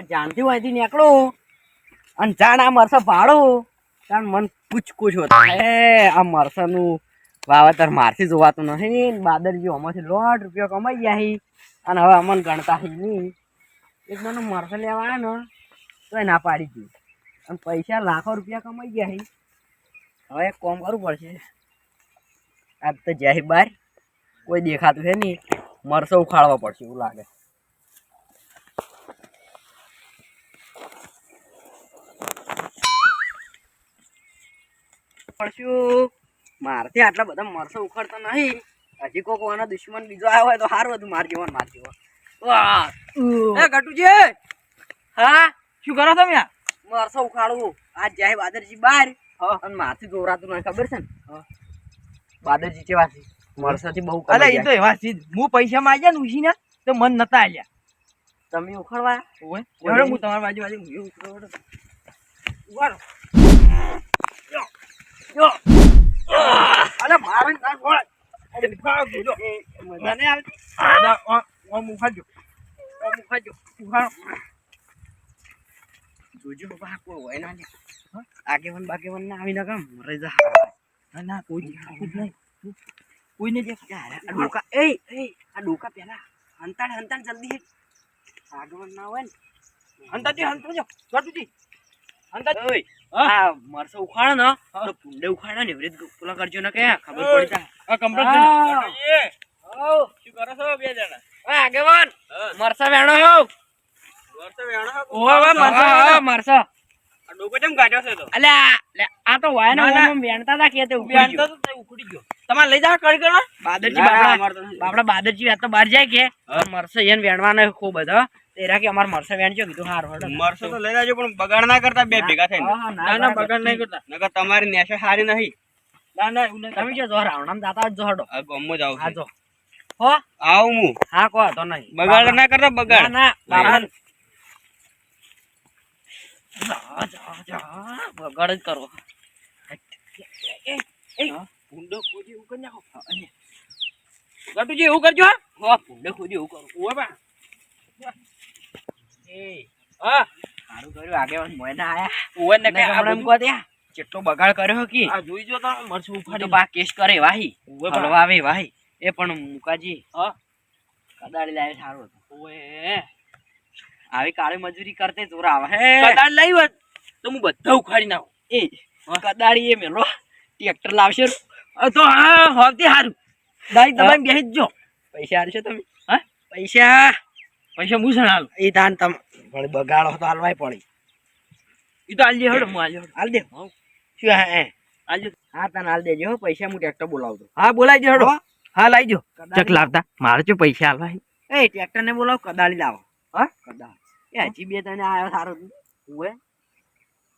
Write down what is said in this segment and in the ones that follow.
જાણથી અહીંથી નીકળું અને જાણ આ મરસા ભાડું તાણ મન પૂછ આ મરસાનું વાવેતર મારથી જોવાતું નથી. બાદરજી આમાંથી ₹100 કમાઈ ગયા અને હવે અમને ગણતા નહીં. એક મને મરસા લેવા આવ્યા ને તો એ ના પાડી દીધી અને પૈસા લાખો રૂપિયા કમાઈ ગયા. હવે એક કામ કરવું પડશે. આજ તો જાય બહાર કોઈ દેખાતું છે નહીં, મરસો ઉખાડવા પડશે એવું લાગે. પડશું મારથી આટલા બધા મરસો ઉખાડતા નહીં. હજી કોઈ કોઈનો દુશ્મન બીજો આવ્યો હોય તો સારું હતું. માર જેવો. ગટુજી, હા શું કરો તમે? મરસો ઉખાડવું. આજ જાય બાદરજી બહાર અને મારથી દોરાતું નહીં, ખબર છે ને? બાદરજી કેવા છે? મરસાથી બહુ અલે એ તો એવા છે. હું પૈસા માંગ્યા ને ઉછીને તો મન નતા આલ્યા. તમે ઉખાડવા ઓય હું તમારી બાજુ ઉખાડો. અલે મારે ના ગોળ. અરે ઉખાડો જો. મને આ ઓમ ઉખાડજો. ઉખાડો. જોજો બાબા કોઈ હોય ના લે. આગેવન બાગેવન ના આવી ના કામ મરે જા. ના કોઈ નહીં. કોઈને દેખાય. આ ડોકા આ ડોકા પેલા હંતાડ જલ્દી આગેવન ના હોય ને હંતાજો ગટુજી. ઓય આ મરસો ઉખાડો ને તો પુંડે ઉખાડો ને એવરી પેલા કરજો ને કે ખબર પડી જાય. આ કમ્પ્લીટ ગટુજી. શું કરો છો બે જણા? ઓય આગેવન મરસા વેણો હો. મરસા આ ડોકો કેમ કાઢ્યો છે તો? અલ્યા આ તો વાય ના વેણતા હતા કે તે ઉખડી ગયો. તમારે લઈ જાવ કરી કરો. બાદરજી બાપડા બાદરજી આ તો બહાર જાય કે મરસો એને વેણવાનો ખૂબ હતો. તેરા કે અમાર મરસા વેણજો કીધું હારું હડો. મરસો તો લઈ જાજો પણ બગાડ ના કરતા બે ભેગા થઈને. ના બગાડ નહીં કરતા. નકર તમારી નેશા સારી નહીં. ના એવું નહીં. તમે જો જો રાવણામ જાતા જ જો હડો. આ ગમો જાવ. હા જો હો આવું હું. હા કો તો નહીં બગાડ ના કરતા બગાડ. ના બાપા બગાડ જ કરો. ભૂંડો ખોજી એવું કરી નાખો. ગટુજી એવું કરજો. હો ભૂંડે ખોદી એવું કરું. ઓય બા. હા સારું કર્યું આગેવાન મોયના આયા. ઓય ને કે હમણાં એમ કહો ત્યાં કેટલો બગાડ કર્યો કે આ જોઈ જો તો મરચું ઉખાડી બા કેસ કરે વાહી હલવા આવે વાહી. એ પણ મુકાજી હા કદાળી લાવે સારું હતું. ઓય આવી કાળી મજૂરી કરતે જોર આવે હે. કદાળ લાવી હોત તો હું બધા ઉખાડી નાખું. એ કદાળી એ મેલો ટ્રેક્ટર લાવશે તો હા હોતી સારું. દાઈ તમે બેસી જ જો. પૈસા હાલશો તમે? હા પૈસા હું સણાલું. એ દાન તમે બગાડો તો હાલવાય પડી. એ તો આલજે હડો હું આલજો. હાલ દે શું હે આલજો. હા તને હાલ દેજો હો. પૈસા હું ટ્રેક્ટર બોલાવતો. હા બોલાઈ જો હડો. હા લાવજો. ચક લાવતા મારે જો પૈસા આલવા. એ ટ્રેક્ટર ને બોલાવો કદાળી લાવો. હા કદાળ એ હજી બે તને આવ્યો સારો હું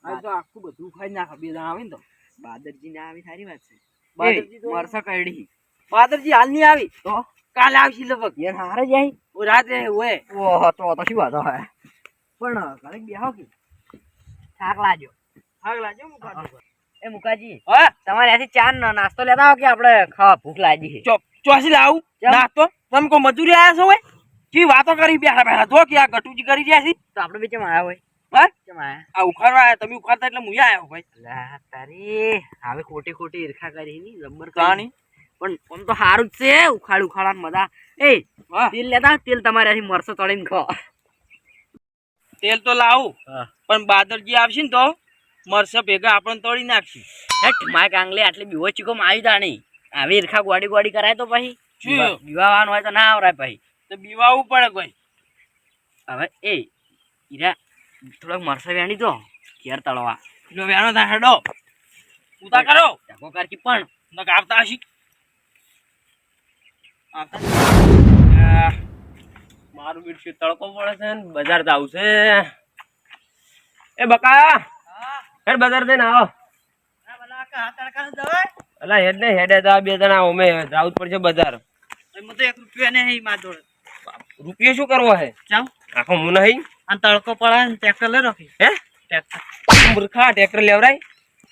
આ તો આખું બધું ખાઈ નાખે બે જણા આવે ને તો. બાદરજી ને આવી સારી વાત છે. બાદરજી તો મરસા કઈડી બાદરજી હાલ નહીં આવી તો કાલે આવશે લગભગ. યાર હારે જાય ઓ રાતે હોય. ઓહો તો શું વાતો હે. પણ ઘરે બેહો કે થાક લાજો. થાક લાજો મુકાજી. એ મુકાજી હા તમારે ત્યાંથી ચા નાસ્તો લેતા આવો કે આપણે ખાવા ભૂખ લાગી છે. ચોસી લાવું નાસ્તો. તમે કોઈ મજૂરી આયા છો હોય કેવી વાતો કરી બેઠા બેઠા જો કે આ ગટુજી કરી રહ્યા છે. તો આપણે બી ચમ આયા હોય. હા ચમ આયા આ ઉખાડવા આયા તમે ઉખાડતા એટલે હું આયો ભાઈ. લા તારી હવે ખોટી ઈર્ખા કરી ની જબર કાણી પણ આમ તો સારું જ છે. ઉખાડવા મજા. એ તેલ લેતા તેલ તમારે મરસો તળીને ખો. તેલ તો લાવું પણ બાદરજી આવશે ને તો મરસા ભેગા આપણને તોડી નાખશે. હેટ માય કાંગલે આટલી બીવો ચીકો માં આવી તા નહીં. આવી ઈર્ખા ગોડી કરાય તો પછી બીવાવાનું હોય તો ના આવરાય પછી. તો બીવાવું પડે કોઈ. હવે એ ઈરા થોડોક મરસા વેણી દો ઘેર તળવા. પેલો વેણો થાય હેડો ઉતા કરો ઢાકો કારકી પણ નક આવતા હશી. મારું બીટ તડકો પડે છે ને બજાર જાવ છે. એ બકા હેડ બજાર જઈને આવો. અલા હેડ ને હેડે તો બે જણા અમે જાવું જ પડશે બજાર. ₹1 નહીં માર જોડે. રૂપિયો શું કરવો હે? જાવ આખો હું નહીં. આ તડકો પડે ને ટ્રેક્ટર લઈ રાખી. હે ટ્રેક્ટર મૂર્ખા ટ્રેક્ટર લેવરાય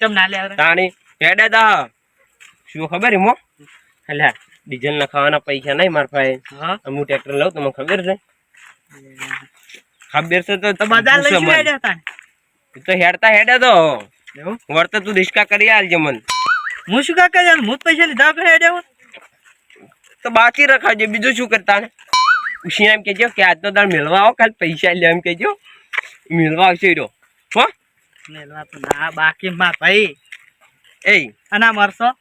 કેમ ના લેવરાય? તાણી હેડે દા શું ખબર હિમો એટલે ડીઝલ ના ખાવાના પૈસા નહીં માર પાસે. હું ટ્રેક્ટર લઉં તમને ખબર છે ખબર છે તો બજાર લઈ પૂછો મને. હેડ્યા હતા તું તો હેડતા હેડે તો એવું વર્ત તું રિસ્કા કરી આલજે મન હું શું કાકા યાર હું જ પૈસા લીધા કે હેડ્યા હોત? તો બાકી રખાવજે બીજું શું કરતા ને ઉશી એમ કેજો કે આજનો દાડ મેળવા આવો કાલ પૈસા લે એમ કેજો મેળવા આવશે રહ્યો હો મેલવા તો ના બાકી માં ભાઈ એ અને આ મરસો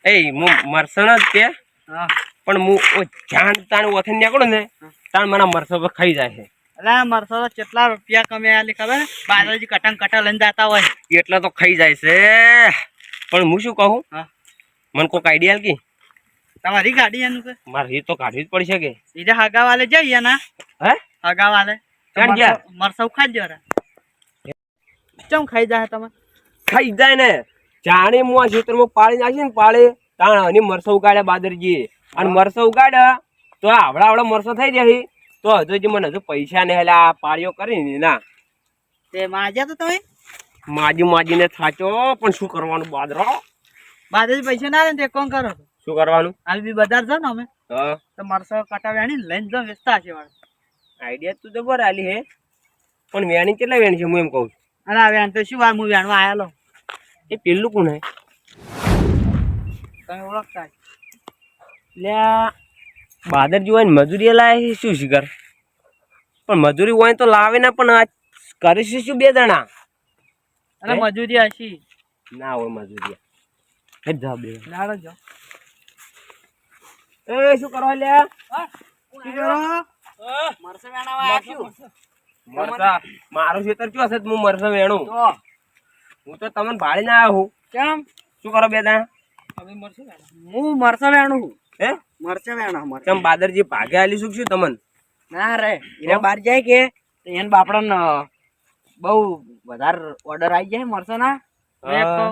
એ હું મરસણ જ તે હા પણ હું જાણ તાણ ઓથે નીકળું ને તાણ મને મરસો પર ખાઈ જાય છે એટલે આ મરસો તો કેટલા રૂપિયા કમાયા ખબર બાદલજી કટંગ કટા લઈને જતા હોય એટલે તો ખાઈ જાય છે પણ હું શું કહું હા મને કોઈક આઈડિયા કે તમારી ગાડી એનું કે મારે એ તો કાઢવી જ પડશે કે સીધે હગાવાલે જઈએ ના હે હગાવાલે ક્યાં ગયા? મરસવ ખાજો રે ચમ ખાઈ જાય તમે ખાઈ જાય ને જાણે હું આ ખેતરમાં પાળી નાખી ને પાળે તાણ અને મરસો ઉગાડ્યા બાદરજી અને મરસો ઉગાડ્યા તો આવડા મરસો થઈ જાય તો હજુ મને હજુ પૈસા ને હેલા પાળીઓ કરીને ના તે માજ્યા તો તમે માજીને થાચો પણ શું કરવાનું બાદરો બાદલજી પૈસા ના લે ને તે કોણ કરો શું કરવાનું હાલ બી બજાર જાવ ને અમે હા તો મરસો કટા વેણી લઈને જાવ વેચતા હશે વાળા આઈડિયા તું જબર આલી હે પણ વેણી કેટલા વેણી છે હું એમ કહું છું અને આ વેણ તો શું વાર હું વેણવા આવેલો એ પેલું કોણ હે તમે ઓળખતા એટલે બાદરજી હોય ને મજૂરી લાવે છે શું શિકાર પણ મજૂરી હોય તો લાવે ને પણ આ કરીશું શું બે જણા અને મજૂરી હશી ના હોય મજૂરી હેડ જા બે લાડો જો એ શું કરવા લે શું કરો મરસો વેણાવા આવ્યા છું મરસા મારું ખેતર કયો હશે હું મરસા વેણું તો હું તો તમને ભાળી ના આવ્યો કેમ શું કરો બે જણા હવે મરસો વેણા હું મરસા વેણું હે મરસા વેણા મરસા કેમ બાદરજી ભાગે આલી શું છું તમને ના રે એરા બહાર જાય કે તો એને બાપડાને બહુ વધારે ઓર્ડર આવી જાય મરસા ના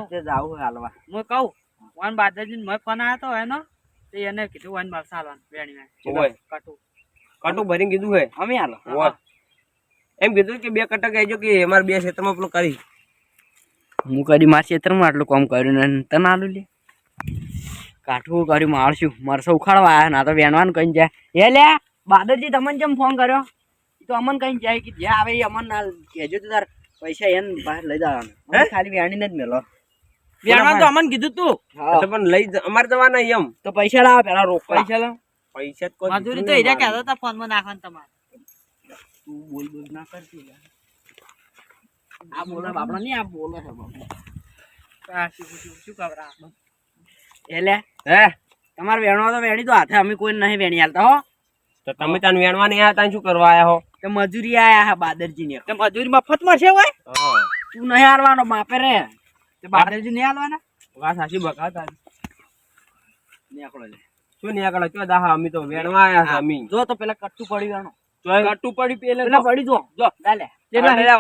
તે જાવું હાલવા હું કહું વન બાદાજી મેં ફોન આવ્યો તો એનો તે એને કીધું વન મરસા હાલવાનું વેણી ઓય. કટું કટું ભરીને કીધું હે અમે હાલો ઓય. એમ કીધું કે બે કટક કહેજો કે અમારે બે ક્ષેત્રમાં પેલું કરી હું કરી મારા ક્ષેત્રમાં આટલું કામ કર્યું ને તને આલું લે કાઠું કર્યું મારશું મરસો ઉખાડવા આવ્યા ના તો વેણવાનું કઈ જાય એ લે બાદરજી તમને જેમ ફોન કર્યો તો અમન કઈ જાય કે જ્યાં આવે એ અમન ના કહેજો તો તાર પૈસા એને બહાર લઈ જવાનું અમે ખાલી વેણીને જ મેલો વેણવાનું તો અમને કીધું તું હા તો પણ અમારે જવાના એમ તો પૈસા લાવો પેલા રોક પૈસા લો પૈસા જ કોઈ મજૂરી તો દીધું હીરા નહીં કહેતા હતા ફોન માં નાખવાનું તમારે તું બોલ બોલ ના કરતી આ બોલે બાપડા નહીં આ બોલે છે બાપડા આ શું ખબર એટલે હે તમારે વેણવા તો વેણી તો હાથે અમે કોઈ નહીં વેણી હાલતા હો તો તમે ત્યાં વેણવા નહીં આવ્યા ત્યાં શું કરવા આવ્યા હો તો મજૂરી આયા હા બાદરજી ને તે મજૂરી મફત મળશે હોય તું નહીં હાલવાનો બાપે રે તે બાદલજી નહીં હાલવાના વાત સાચી બકા તારી નીકળો લે શું નહીં આગળ કયો દાહા અમે તો વેણવા આવ્યા છે અમે જો તો પેલા કટ્ટું પડી વેણો કટુ પડી પેલા પડી જો જો ડાલે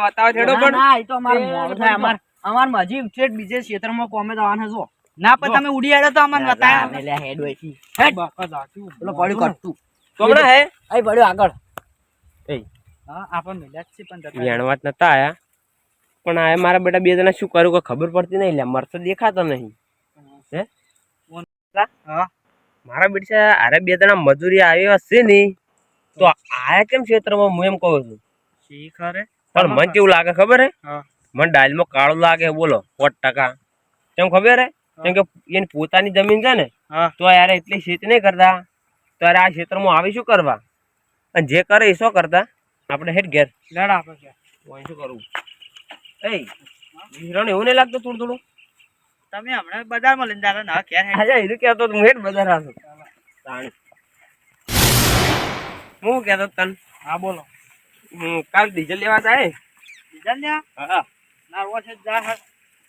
બતાવો છેડો ના, પણ ના, એ તો અમારે મોડું થાય અમાર મજી છેટ બીજે ક્ષેત્રમાં કોમે જવાના છો ના પણ તમે ઉડી આડો તો અમને બતાવ્યા એટલે હેડ હોય છે હેડ પેલો પડ્યું કટ્ટું કોમણા હે અહીં પડ્યું આગળ એ હા આપણને મળ્યા જ છે પણ જતા વેણવા જ નતા આયા પણ આ મારા બેટા બે જણા શું કર્યું કોઈ ખબર પડતી નહીં લે મરતો દેખાતો નહીં હે હા મારા બેટા અરે બે જણા મજૂરી આવ્યા છે ને તો આયા કેમ ક્ષેત્રમાં હું એમ કહું છું શી ખરે પણ મને કેવું લાગે ખબર હે હા મને ડાયલમાં કાળું લાગે બોલો 100% કેમ ખબર હે કેમ કે એની પોતાની જમીન છે ને હા તો યાર એટલી ખેતી નહીં કરતા તો યાર આ ક્ષેત્રમાં આવી શું કરવા અને જે કરે એ શું કરતા આપણે હેડ ઘેર લડ આપણે છે હું શું કરું એ હીરોને એવું નહીં લાગતું થોડું થોડું તમે હમણાં બજારમાં લઈને જાતા ને ઘેર હેડ. હા હીરો કહેતો હું હેડ બજાર આવું તાણી હું કહેતો તને હા બોલો કાલ ડીઝલ લેવા જાય ડીઝલ લ્યા હા ના છે જા હા.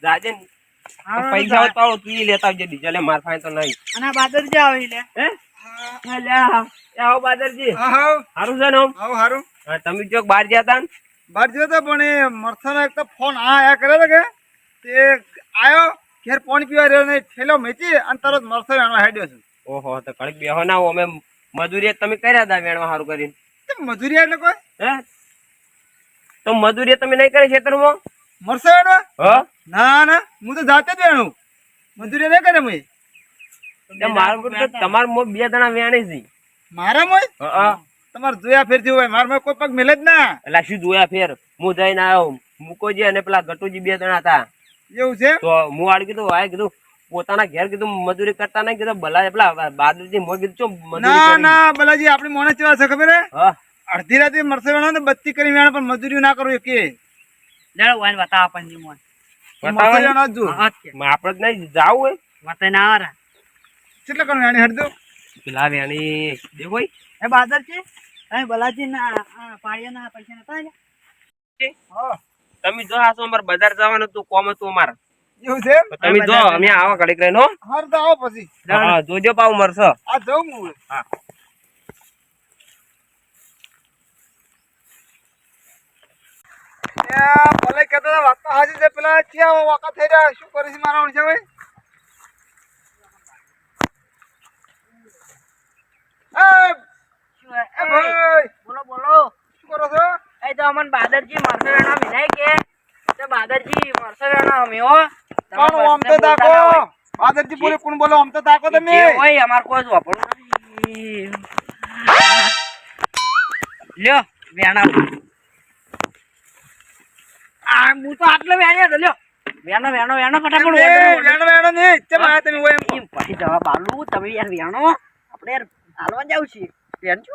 જાજે ને હા, પૈસા હોય તો આવો, તું ઈ લેતા આવજે ડીઝલ માર પાસે તો નહીં અને આ બાદરજી આવે લે હે અલ્યા એ આવો બાદરજી સારું છે ને આમ? હારું હા, તમે જો બહાર ગયા તા ને? બહાર ગયો તો પણ એ મરસાનો એક તો ફોન આયા કરે તો કે તે આયો ઘેર પાણી પીવા રહ્યો ને થેલો મેચી અને તરત મરસો વેણવા હેડ્યો છું ઓહો તો કડક બેહો ના હો, અમે મજૂરી તમે કર્યા હતા વેણવા સારું કરીને તે મજૂરી એટલે કોઈ હે તો મજૂરી તમે નહીં કરી ખેતરમાં મરસો વેણવા હા ના ના હું તો જાતે જ વેણું મજૂરી નહીં કરે મેં તો મારું તો તમારે બે જણા વેણી છે મારા મોય હા તો તમારે જોયા ફેર થયું હોય મારમાં કોઈ પગ મેલે જ ના. એટલે શું જોયા ફેર હું જઈને આવ્યો મુકોજી અને પેલા ગટુજી 2 જણા હતા. એવું છે તો હું આડ કીધું આ કીધું પોતાના ઘેર કીધું મજૂરી કરતા નહીં કીધું ભલા પેલા બાદરજી મોં કીધું ચો મજૂરી ના કરી. ના બલાજી આપણી મોને કેવા છે ખબર હે હા અડધી રાતે મરસે વેણો ને બત્તી કરી વેણો પણ મજૂરી ના કરવું કે લેડો વાઈન બતાવ આપણને મોન મરસે વેણો જ જો હા કે આપણે જ નહીં જાવું હોય વતે ના આરા કેટલા કણ વેણી હટ દો પેલા વેણી દેખો એ બાદર છે એ બલાજી ના પાળિયા ના પૈસા નતા આલ્યા હા તમે જો આ અમારે બજાર જવાનું તું કોમ હતું અમારે એવું છે તમે જો અમે આવા ઘડીક રહીને હો. હાર તો આવો પછી હા જોજો પાવ મરશો. આ જવું હું હા ભલે કહેતા હતા વાત તો હાજી છે પેલા ક્યાં વાકા થઈ રહ્યા શું કરે છે મારા ઓળશે ભાઈ એ ભાઈ બોલો બોલો શું કરો છો એ તો અમન બાદરજી મરસે વેણા વિનાય કે તે બાદરજી મરસે વેણા અમે હો કોણ આમ તો તાકો બાદરજી બોલે કોણ બોલો આમ તો તાકો તમે જે હોય અમાર કોઈ જ વાપરવું નથી લ્યો વેણા આ હું તો આટલે વેણ્યા તો લ્યો વેણો વેણો વેણો ફટાફટ વેણો વેણો ને ચમ આયા તમે હોય એમ એમ પછી જવાબ આલું તમે યાર વેણો આપણે યાર હાલવા જાવ છીએ વેણજો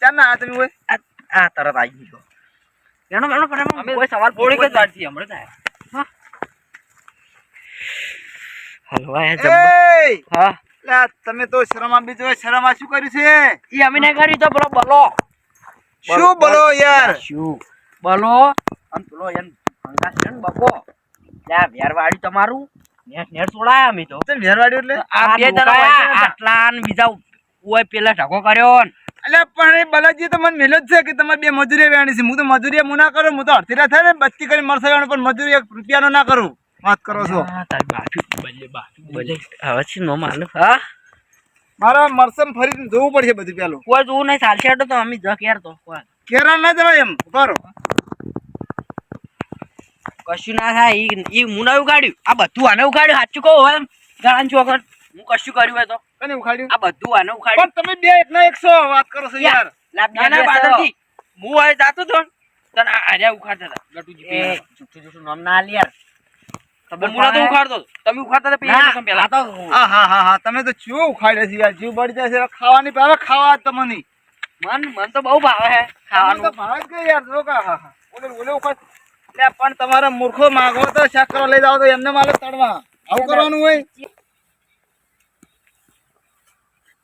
ચાલ ના આયા તમે હોય આ તરત આવી ગયો વેણો વેણો ફટાફટ અમે કોઈ સવાલ થોડીક જ પૂછો વાર થી હમણાં થાય હલવા એ હા લા તમે તો શરમ આપી જો શરમ આ શું કર્યું છે ઈ અમે નહીં કર્યું તો બોલો બોલો શું બોલો યાર શું બોલો આમ પેલો એમ ફંગાસ છે ને બકો ત્યાં વેરવાડી તમારું નેટ નેટ છોડાયા અમે તો તમે વેરવાડ્યું એટલે આ બે જણા આટલા ને બીજા ઓય પેલા ઢગો કર્યો ને અલ્યા પણ એ બલાજી તો મને મેલો જ છે કે તમારે બે મજૂરી વેણી છે હું તો મજૂરી હું ના કરું હું તો અડધી રાત થાય ને બત્તી કરી મરસે વેણું પણ મજૂરી 1 રૂપિયાનો ના કરું વાત કરો છો હા તારી બાફી હવે છે નો માલુમ હા મારા મરસમ ફરીને જોવું પડશે બધું પેલું કોઈ જોવું નહીં ચાલશે તો અમે જક યાર તો કોઈ કેરા ના જવાય એમ બરો કશું ના થાય ઈ હું ના ઉગાડ્યું આ બધું આને ઉગાડ્યું સાચું કહું હવે ગળાન ચોકર હું કશું કર્યું હોય તો કને ઉખાડ્યું આ બધું આને ઉગાડ્યું પણ તમે બે એકના 100 વાત કરો છો યાર ના ના બાદરજી હું હવે જાતો તો તને આર્યા ઉખાડતા હતા ગટુજી એ જૂઠું જૂઠું નામ ના આલી યાર હું નતો ઉખાડતો તમે ઉખાડતા હતા પેલા તો હા હા હા હા તમે તો ચો ઉખાડ્યા છે યાર જીવ બળી જાય છે હવે ખાવાની ભાવે ખાવા જ તમને મન તો બહુ ભાવે હે ખાવાનું તો ખાવાનું ભાવે જ કે યાર જો કા હા હા ઓલે ઓલે ઉખાડ લે પણ તમારા મૂર્ખો માગો તો શાક કરવા લઈ જાવ તો એમને માલે તળવા આવું કરવાનું હોય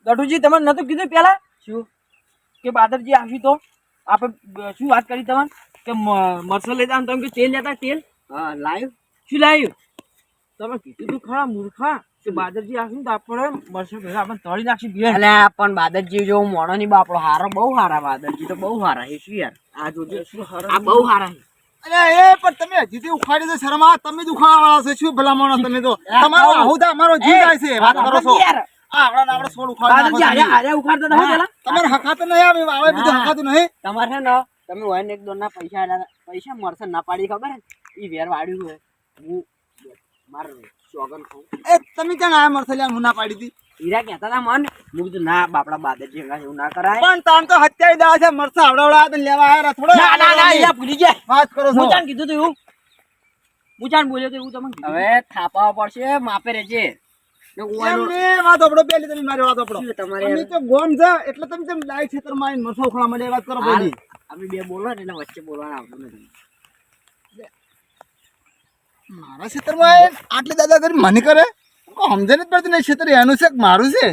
ગટુજી તમે નતું કીધું પેલા શું કે બાદરજી આવી તો આપણે શું વાત કરી તમે કે મરસલ લેતા તમે કે તેલ લેતા તેલ હા લાઈવ શું લાવ્યું તમે કીધું તું ખરા મૂર્ખા કે બાદરજી આવશે તો આપણે મરસલ ભેગા આપણે તળી નાખશું બે અલ્યા પણ બાદરજી જો મોણો ની બાપડો હારો બહુ હારા બાદરજી તો બહુ હારા હે શું યાર આ જોજો શું હારા આ બહુ હારા હે અરે એ પણ તમે હજીથી ઉખાડી દો શરમ આ તમે જ ઉખાડવા વાળા છો શું ભલા માણસ તમે તો તમારો આહુ તો અમારો જીવ જાય છે વાત કરો છો આ આપણા આપણે સોળ ઉખાડી નાખો બાદરજી તમે. આર્યા ઉખાડતા હતા હો પેલા તમારે હકાતું નહીં આવે આવે બીજું હકાતું નહીં તમારે છે ને તમે હોય ને એક દોન ના પૈસા આલ્યા હતા. પૈસા મળશે ના પાડી ખબર હે ઈ વેર વાડ્યું હે હું માર સોગન ખાઉં એ તમે ક્યાં આયા મરસલિયા હું ના પાડી હતી હીરા કહેતા હતા મન હું કીધું ના બાપડા બાદરજી હંગા એવું ના કરાય પણ તામ તો હત્યાઈ દા છે મરસા આવડાવડા તો લેવા આયા થોડો ના ના ના યાર ભૂલી ગયા વાત કરો છો હું ચાન કીધું તું એવું હું ચાન બોલ્યો તો એવું તમને કીધું હવે થાપાવા પડશે માપે રહેજે ને ઓવાનું એમને વાત આપડો પેલી તમે મારી વાત આપડો શું તમારે અમે તો ગોમ છે એટલે તમે તેમ ડાય ક્ષેત્ર માં આવીને મરસા ઉખડા માટે વાત કરો હાલ પેલી અમે બે બોલો ને એટલે વચ્ચે બોલવાનું આવતું નથી મારા ક્ષેત્રમાં આવીને આટલી દાદાગીરી મને કરે સમજણ જ પડતી નહીં ક્ષેત્ર એનું છે કે મારું છે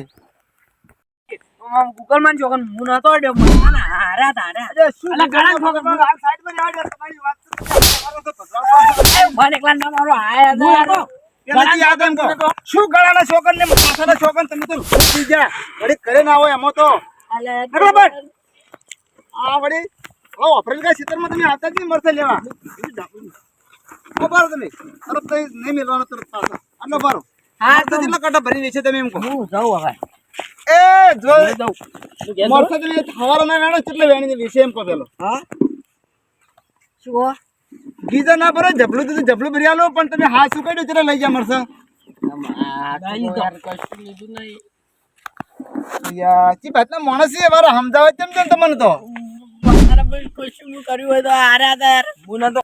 ગૂગલ માં જોગન હું નતો અડ્યો મને ના હારા તારે અરે શું અલા ઘણા ઠોકર આ સાઈડમાં રહેવા દે, તમારી વાત તો તમારો તો ભગવાન મને એકલા ના મારો આયા હું હતો પેલાથી યાદ એમ કહો. શું ગળાના છોકન ને માથાના છોકન તમે તો લૂંટી ગયા વળી કરે ના હોય એમાં તો બરાબર આ વળી ઓપરેલ કા ક્ષેત્રમાં તમે આવતા જ નહીં મરસે લેવા બારો તમે તરત તો નહીં મેળવાનો તરત પાછા આટલો બારો હા તો કેટલા કાંટા ભરી વેચે તમે એમ કહો હું જાઉં હવે એ જો હું મરસે તમે હવારના વેણો કેટલે વેણી વિશે એમ કહો પેલો હા શું કહો ગીઝા ના ભરો જબલું તો જબલું ભરી આલો પણ તમે હાથ શું કાઢ્યો ચલા લઈ ગયા મરસે કશું લીધું નહીં યાર ચી ભાતના માણસ છે વારે સમજાવે તેમ તેમ તમને તો શું કર્યું હોય તો હારા હતા યાર હું નતો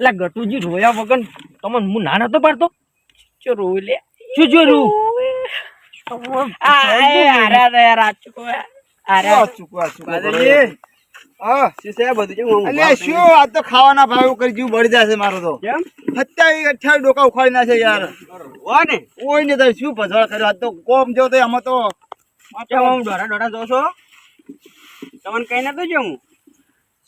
એટલે ગટુજી રોયા વગર તમને હું ના નતો પાડતો શું રોવું લે શું જો રૂ હારા હતા યાર આ ચૂકો હારા ચૂકવા બાદરજી. હા શું છે આ બધું? કેમ આમ અલ્યા શું આ તો ખાવાના ભાવ કરી જીવ બળી જશે મારો તો કેમ? 28 ડોકા ઉખાડી નાખે યાર હો ને? ઓય ને તો શું ભજવાળ કર્યો આ તો કોમ જો તો આમાં તો કેમ આમ ડોરા ડોરા જો છો? તમને કઈ નતો જો હું?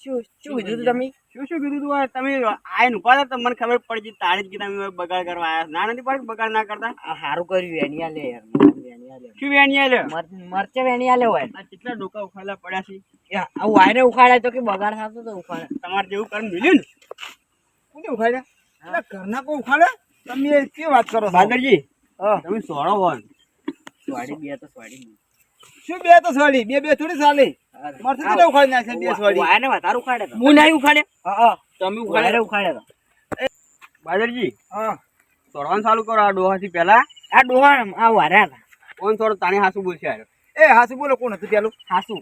શું કીધું તું તમે શું કીધું તું? આ તમે આઈને ઉભા હતા તો મને ખબર પડી ગઈ તાળી જ કીધા તમે બગાડ કરવા આયા. ના નથી પડી બગાડ ના કરતા. આ હારું કર્યું વેણિયા લે યાર વેણિયા લે શું વેણિયા લે? મરચે વેણિયા લે હોય આ કેટલા ડોકા ઉખાડેલા પડ્યા છે. આ વાયરે ઉખાડે તો કે બગાડ થતો તો ઉખાડે તમારે જેવું કર્મ મળ્યું ને. કોને ઉખાડ્યા એટલે ઘરના કોઈ ઉખાડે તમે કેવી વાત કરો છો? બાદરજી, હા તમે સોળો હોન. સ્વાડી બે તો સ્વાડી શું બે તો સોડી બે થોડી ચાલી મરથી તો ઉખાડી નાખે બે સોડી વાયરે વધારે ઉખાડે તો હું નહીં ઉખાડે. હા તમે વાયરે ઉખાડે. ઉખાડે તો બાદરજી, હા સોળવાનું ચાલુ કરો આ ડોહાથી પહેલા. આ ડોહા આ વાયરા હતા કોણ સોળો તાણી હાસુ બોલશે યાર. એ હાસુ બોલો કોણ હતું પેલું હાસુ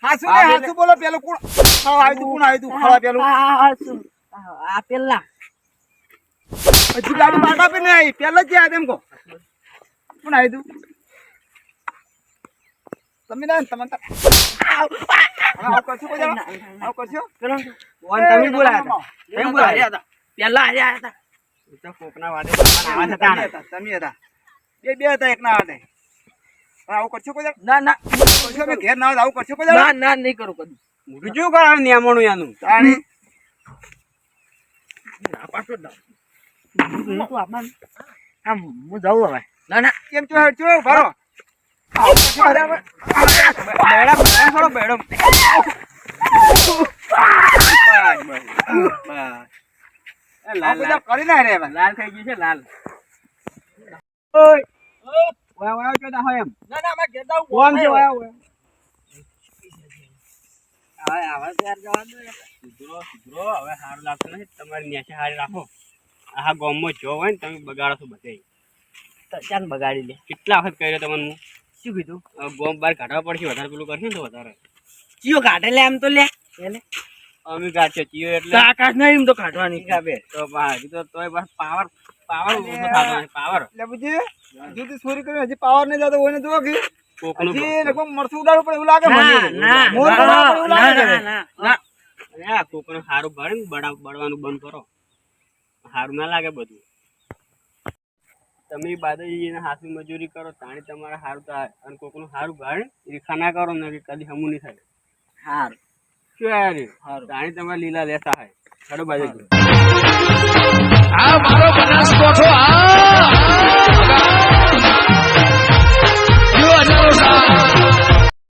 હાસુ ને હાસુ બોલો પેલું કોણ ખાવા આવ્યું તું કોણ આવ્યું તું ખાવા પેલું આ પેલા હજી ગાડી બાટા પે નહીં આવી પેલા જ આવ્યા તેમ કહો કોણ આવ્યું તું તમે ના તમે આવ કરશો કોઈ જણા? આવ કરશો કોણ તમે બોલાયા હતા? તમે બોલાયા હતા? પેલા આયા હતા તો કોકના વાડે આવા હતા ને. તમે હતા બે હતા એક ના હતા આવું કરશો કોઈ જણા? ના ના કરશો અમે ઘેર ના આવે તો આવું કરશો કોઈ જણા? ના નહીં કરું કદી મોઢું શું કરાવે નિયમોનું યાનું? તાણી પાછો આમ હું જાઉં હવે ના ના કેમ છો હેડ છો ભરો બેડા બેડા થોડો બેડો. એ લાલ લાલ કરી ના રે હવે. લાલ થઈ ગઈ છે લાલ. ઓય ઓય ઓય કેતા હોય એમ. ના ના મેં કહેતા કોણ છે ઓય ઓય? હવે હવે ત્યાર જવા દો સુધરો સુધરો હવે સારું લાગતું નથી. તમારી નેચે હારી રાખો. આ ગામમાં જો હોય ને તમે બગાડો છો બધે. ચાલ બગાડી લે કેટલા વખત કર્યો તમને હું? શું કીધું ગોમ બહાર કાઢવા પડશે વધારે પેલું કરશે ને તો વધારે. ચિયો કાઢે લે આમ તો લે એને અમે કાઢ્યો ચિયો એટલે આકાશ નહીં એમ તો કાઢવાની બે તો હજી તો તોય બસ પાવર પાવર ઓછો થતો નથી. પાવર એટલે પછી હજુ તો ચોરી કરી હજી પાવર નહીં જતો હોય ને જો કે કોકનું હજી લગભગ મરચું ઉડાડવું પડે એવું લાગે ના મને ના મોર બનાવવું પડે એવું લાગે ના છે. ના ના અરે આ કોકનું સારું ભરે ને બળવાનું બંધ કરો. સારું ના લાગે બધું. તમે બાદરીને હાથની મજૂરી કરો તાણી તમારે સારું થાય અને કોકનું સારું ભાડે રીખા ના કરો ને કે કદી હમું નહીં થાય. હાર શું યાર તાણી તમારે લીલા લેતા હોય. ખરો બાજુ આ મારો બનાસકોઠો